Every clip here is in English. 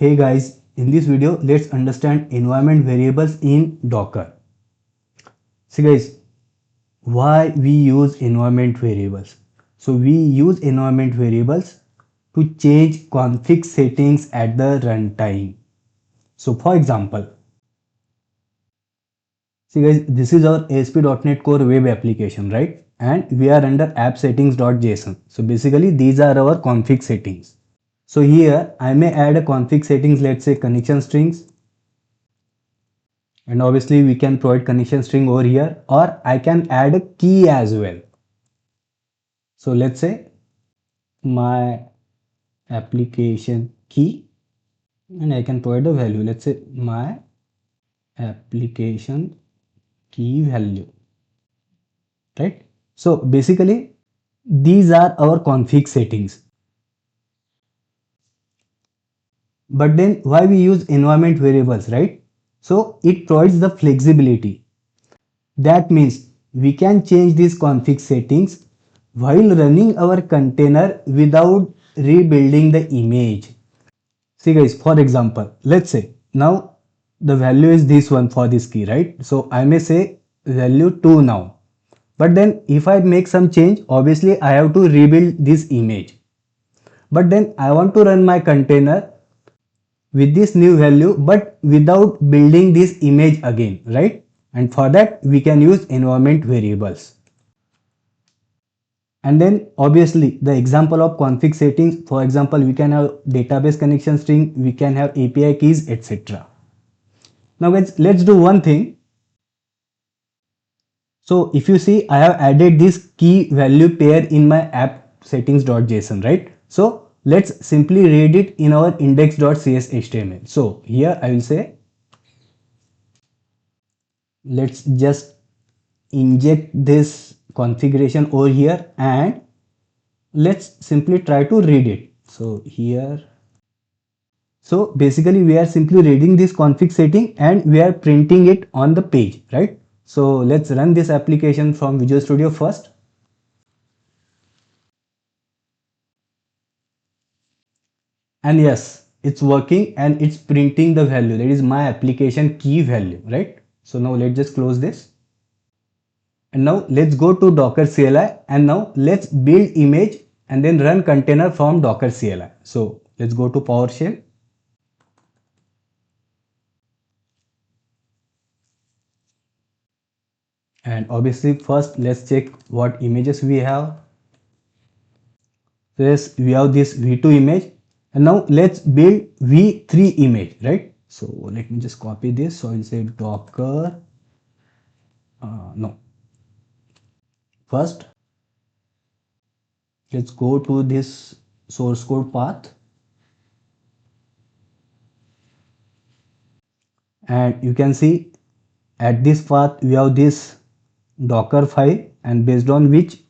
Hey guys, in this video, let's understand environment variables in Docker. See guys, why we use environment variables? So we use environment variables to change config settings at the runtime. So for example, see guys, this is our ASP.NET Core web application, right? And we are under app settings.json. So basically these are our config settings. So here I may add a config settings, let's say connection strings, and obviously we can provide connection string over here, or I can add a key as well. So let's say my application key, and I can provide a value, let's say my application key value, right? So basically these are our config settings. But then why we use environment variables, right? So it provides the flexibility. That means we can change these config settings while running our container without rebuilding the image. See guys, for example, let's say now the value is this one for this key, right? So I may say value 2 now. But then if I make some change, obviously I have to rebuild this image. But then I want to run my container with this new value but without building this image again, right? And for that we can use environment variables. And then obviously the example of config settings, for example, we can have database connection string, we can have API keys, etc. Now guys, let's do one thing. So if you see, I have added this key value pair in my app settings.json, right? So let's simply read it in our index.cs HTML. So here I will say, let's just inject this configuration over here and let's simply try to read it. So here, so basically we are simply reading this config setting and we are printing it on the page, right? So let's run this application from Visual Studio first. And yes, it's working and it's printing the value, that is my application key value, right? So now let's just close this. And now let's go to Docker CLI and now let's build image and then run container from Docker CLI. So let's go to PowerShell. And obviously first let's check what images we have. So yes, we have this v2 image and now let's build v3 image, right? So let me just copy this. So I'll say Docker, no. First, let's go to this source code path. And you can see at this path we have this Docker file and based on which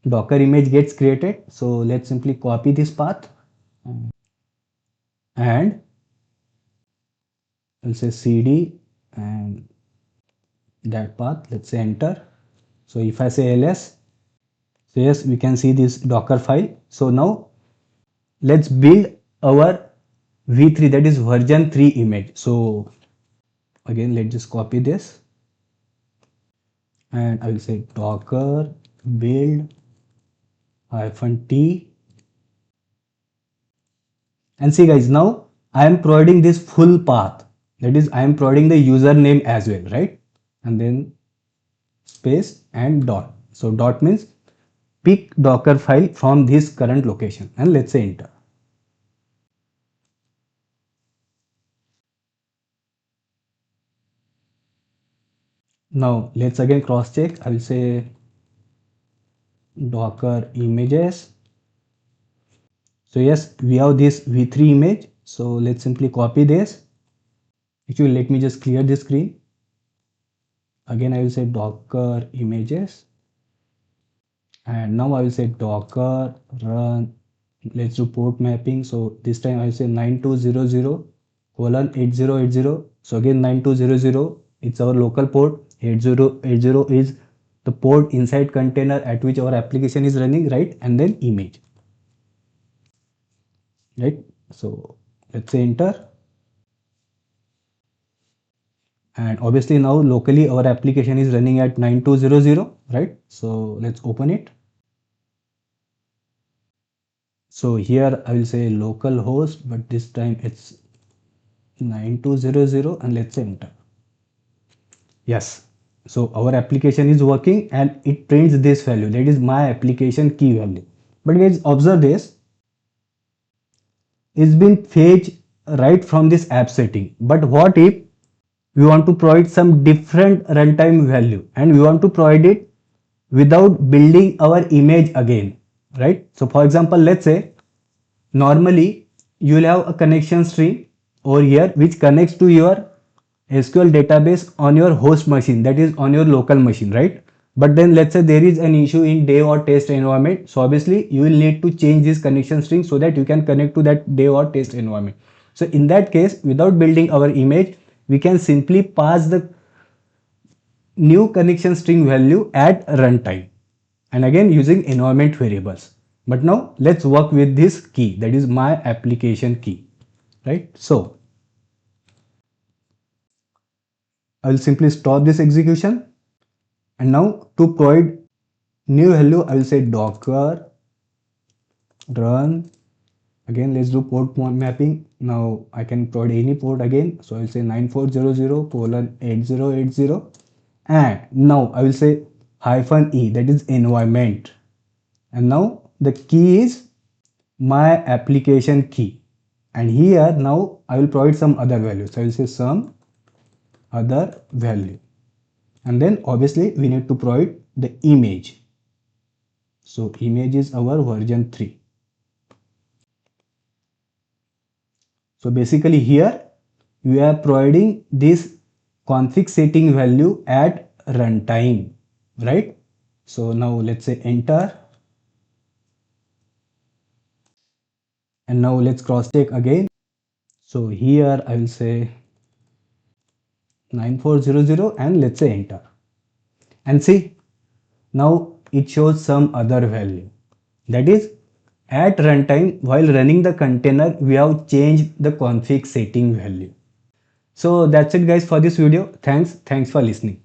Docker image gets created. So let's simply copy this path and we'll say cd and that path, let's say enter. So if I say ls, so yes, we can see this Docker file. So now let's build our v3, that is version 3 image. So again, let's just copy this and I will say Docker build -t. And see guys, now I am providing this full path, that is I am providing the username as well, right? And then space and dot. So dot means pick Docker file from this current location and let's say enter. Now let's again cross check. I will say Docker images. So yes, we have this v3 image. So let's simply copy this. Actually, let me just clear the screen. Again, I will say Docker images. And now I will say Docker run. Let's do port mapping. So this time I will say 9200:8080. So again 9200, it's our local port. 8080 is the port inside container at which our application is running, right? And then image, right? So Let's say enter. And obviously now locally our application is running at 9200, right? So let's open it. So here I will say local host, but this time it's 9200 and let's say enter. Yes. So our application is working and it prints this value, that is my application key value. But guys, observe this, it's been fetched right from this app setting. But what if we want to provide some different runtime value and we want to provide it without building our image again, right? So for example, let's say normally you will have a connection string over here which connects to your SQL database on your host machine, that is on your local machine, right? But then let's say there is an issue in dev or test environment. So obviously you will need to change this connection string so that you can connect to that dev or test environment. So in that case, without building our image, we can simply pass the new connection string value at runtime and again using environment variables. But now let's work with this key, that is my application key, right? So I will simply stop this execution and now to provide new value I will say docker run. Again let's do port mapping. Now I can provide any port again, so I will say 9400 colon 8080 and now I will say -e, that is environment, and now the key is my application key, and here now I will provide some other value, so I will say some other value, and then obviously we need to provide the image. So image is our version 3. So basically here we are providing this config setting value at runtime, right? So now let's say enter, and now let's cross check again. So here I will say 9400 and let's say enter, and see now it shows some other value, that is at runtime while running the container we have changed the config setting value. So that's it guys for this video. Thanks for listening.